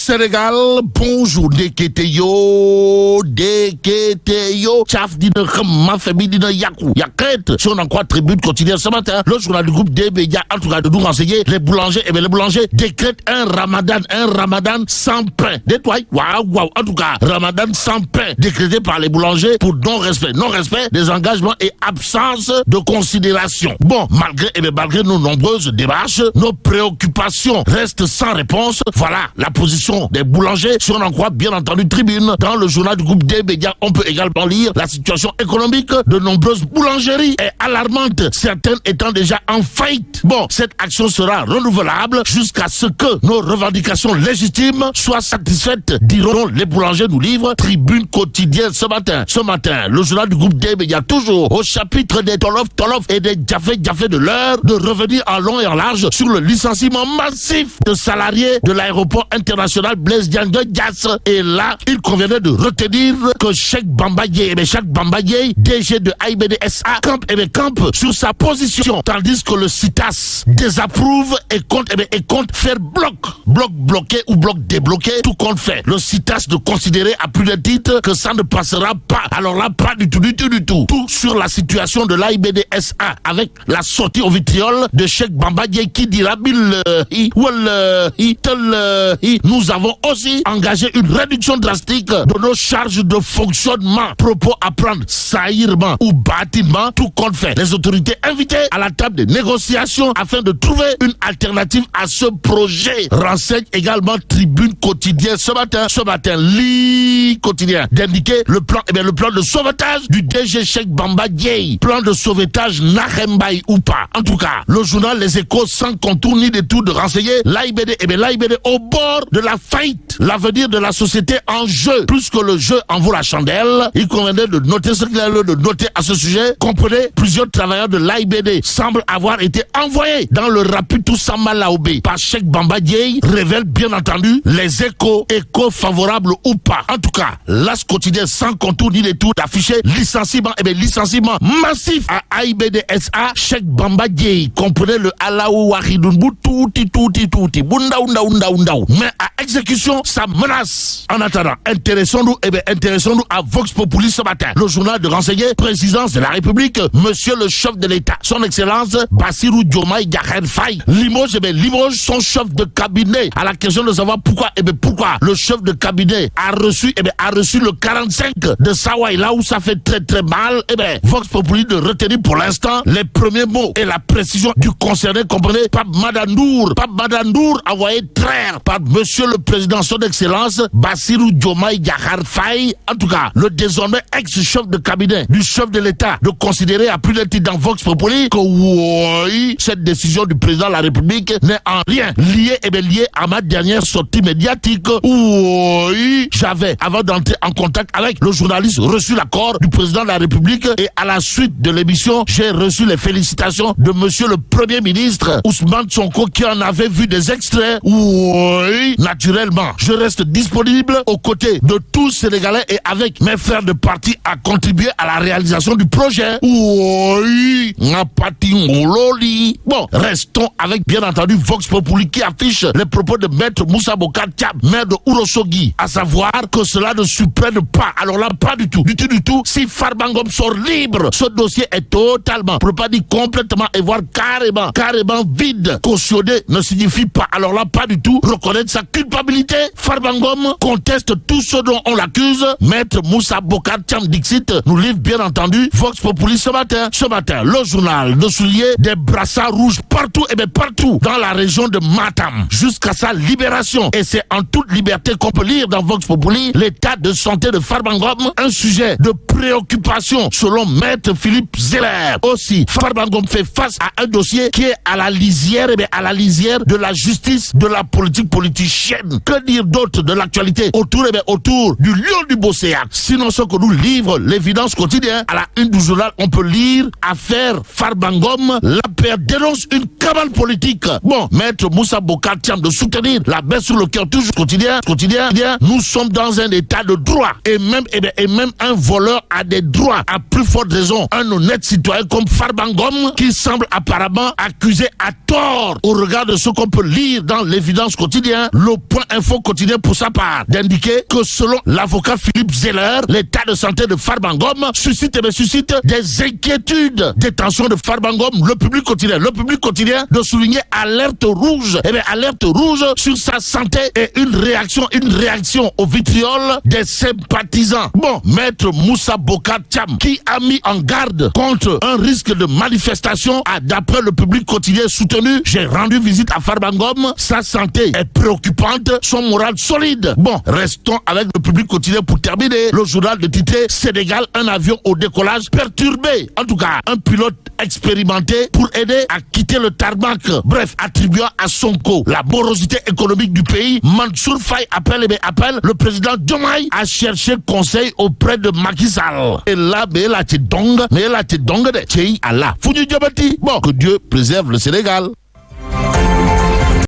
Sénégal, bonjour, Deketeyo, Chaf dina ma famille dina yakou, yaket. Si on en croit tribune quotidienne ce matin, le journal du groupe DBA, en tout cas de nous renseigner, les boulangers décrètent un ramadan sans pain. Détoile, waouh, en tout cas, ramadan sans pain, décrété par les boulangers pour non-respect des engagements et absence de considération. Bon, malgré nos nombreuses démarches, nos préoccupations restent sans réponse. Voilà la position des boulangers, si on en croit bien entendu tribune. Dans le journal du groupe D-Média, on peut également lire la situation économique de nombreuses boulangeries est alarmante, certaines étant déjà en faillite. Bon, cette action sera renouvelable jusqu'à ce que nos revendications légitimes soient satisfaites, diront les boulangers, nous livre Tribune quotidienne ce matin. Ce matin, le journal du groupe D-Média, toujours au chapitre des tolof et des jafé de l'heure, de revenir en long et en large sur le licenciement massif de salariés de l'aéroport international Blaise Diagne de Diass. Et là, il conviendrait de retenir que Cheikh Bamba Dièye, DG de AIBD-SA, campe sur sa position, tandis que le CITAS désapprouve et compte faire bloqué ou bloc débloqué, tout compte fait. Le CITAS de considérer à plus d'un titre que ça ne passera pas. Alors là, pas du tout. Tout sur la situation de l'AIBD-SA avec la sortie au vitriol de Cheikh Bamba Dièye qui dira nous avons aussi engagé une réduction drastique de nos charges de fonctionnement. Propos à prendre saillement ou bâtiment, tout compte fait. Les autorités invitées à la table des négociations afin de trouver une alternative à ce projet. Renseigne également Tribune quotidienne ce matin, lit quotidien d'indiquer le plan de sauvetage du DG Cheikh Bamba Dièye. Plan de sauvetage Nahembaï ou pas. En tout cas, le journal Les Échos, sans contour ni détour, de renseigner l'AIBD au bord de la faillite. L'avenir de la société en jeu. Plus que le jeu en vaut la chandelle, il convenait de noter ce qu'il a lieu de noter à ce sujet. Comprenez, plusieurs travailleurs de l'AIBD semblent avoir été envoyés dans le rapide Toussama Laobé par Cheikh Bamba Dièye, révèle bien entendu Les Échos favorables ou pas. En tout cas, l'As quotidien sans contour ni détour d'afficher licenciement massif à AIBD-SA, Cheikh Bamba Dièye. Comprenez le Alaou Wahidunbu touti bunda mais à exécution ça menace. En attendant, intéressons-nous à Vox Populi ce matin. Le journal de renseigner présidence de la République, monsieur le chef de l'État, son excellence Bassirou Diomaye Diakhar Faye limoge son chef de cabinet. À la question de savoir pourquoi le chef de cabinet a reçu le 45 de Sawai, là où ça fait très mal. Vox Populi de retenir pour l'instant les premiers mots et la précision du concerné. Comprenez, Pape Madandour envoyé traire par monsieur le président, son excellence Bassirou Diomaye Diakhar Faye. En tout cas, le désormais ex-chef de cabinet du chef de l'État de considérer à plus d'un titre dans Vox Populi que oui, cette décision du président de la République n'est en rien liée à ma dernière sortie médiatique. Oui, j'avais, avant d'entrer en contact avec le journaliste, reçu l'accord du président de la République et à la suite de l'émission, j'ai reçu les félicitations de monsieur le Premier ministre Ousmane Sonko qui en avait vu des extraits. Oui, naturellement, je reste disponible aux côtés de tous Sénégalais et avec mes frères de parti à contribuer à la réalisation du projet. Oui, bon, restons avec bien entendu Vox Populi qui affiche les propos de maître Moussa Bocar Thiam, maire de Ourossogui, à savoir que cela ne supprime pas. Alors là, pas du tout. Si Farba Ngom sort libre, ce dossier est totalement, pour ne pas dire complètement et voire carrément vide. Cautionner ne signifie pas. Alors là, pas du tout. Reconnaître sa culpabilité. Farba Ngom conteste tout ce dont on l'accuse. Maître Moussa Bocar Thiam Dixit nous livre bien entendu Vox Populi ce matin. Le journal de soulier des brassards rouges partout dans la région de Matam jusqu'à sa libération. Et c'est en toute liberté qu'on peut lire dans Vox Populi l'état de santé de Farba Ngom, un sujet de préoccupation selon maître Philippe Zeller. Aussi, Farba Ngom fait face à un dossier qui est à la lisière de la justice, de la politique politicienne. Que dire d'autre de l'actualité autour du lion du Bosséac? Sinon, ce que nous livre l'évidence quotidienne, à la une du journal, on peut lire affaire Farba Ngom, la paire dénonce une cabale politique. Bon, maître Moussa Bocar Thiam de soutenir la baisse sur le cœur toujours quotidien. Nous sommes dans un état de droit et même un voleur a des droits. À plus forte raison, un honnête citoyen comme Farba Ngom qui semble apparemment accusé à tort au regard de ce qu'on peut lire dans l'évidence quotidienne. L'opposition Point Info continue pour sa part d'indiquer que selon l'avocat Philippe Zeller, l'état de santé de Farbangom suscite des inquiétudes. Détention de Farbangom, le public continue de souligner alerte rouge. Alerte rouge sur sa santé et une réaction au vitriol des sympathisants. Bon, maître Moussa Bocar Thiam, qui a mis en garde contre un risque de manifestation, a d'après le public quotidien soutenu: j'ai rendu visite à Farbangom, sa santé est préoccupante, son moral solide. Bon, restons avec le public quotidien pour terminer. Le journal de titre Sénégal, un avion au décollage perturbé. En tout cas, un pilote expérimenté pour aider à quitter le tarmac. Bref, attribuant à Sonko la morosité économique du pays, Mansour Faye appelle le président Diomaye à chercher conseil auprès de Macky Sall. Et là, mais là, tu dongue de Allah. Bon, que Dieu préserve le Sénégal.